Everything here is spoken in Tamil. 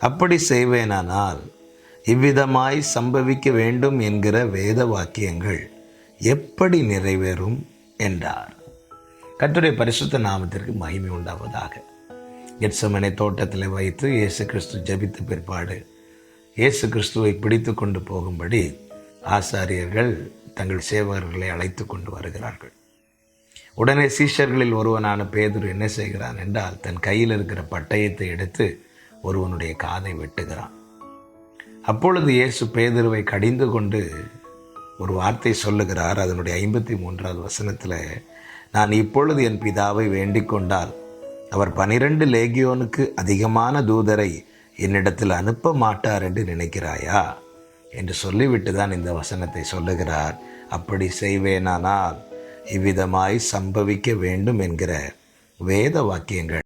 அப்படி செய்வேனானால் இவ்விதமாய் சம்பவிக்க வேண்டும் என்கிற வேத வாக்கியங்கள் எப்படி நிறைவேறும் என்றார். கர்த்தருடைய பரிசுத்த நாமத்திற்கு மகிமை உண்டாவதாக. கெத்செமனே தோட்டத்தில் வைத்து இயேசு கிறிஸ்து ஜெபித்த பிற்பாடு இயேசு கிறிஸ்துவை பிடித்து கொண்டு போகும்படி ஆசாரியர்கள் தங்கள் சேவகர்களை அழைத்து கொண்டு வருகிறார்கள். உடனே சீஷர்களில் ஒருவனான பேதுரு என்ன செய்கிறான் என்றால், தன் கையில் இருக்கிற பட்டயத்தை எடுத்து ஒருவனுடைய காதை வெட்டுகிறான். அப்பொழுது இயேசு பேதுருவை கடிந்து கொண்டு ஒரு வார்த்தை சொல்லுகிறார். அதனுடைய 53வது வசனத்தில், நான் இப்பொழுது என் பிதாவை வேண்டிக் கொண்டால் அவர் 12 லேகியோனுக்கு அதிகமான தூதரை என்னிடத்தில் அனுப்ப மாட்டார் என்று நினைக்கிறாயா என்று சொல்லிவிட்டு தான் இந்த வசனத்தை சொல்லுகிறார். அப்படி செய்வேனானால் இவ்விதமாய் சம்பவிக்க வேண்டும் என்கிற வேத வாக்கியங்கள்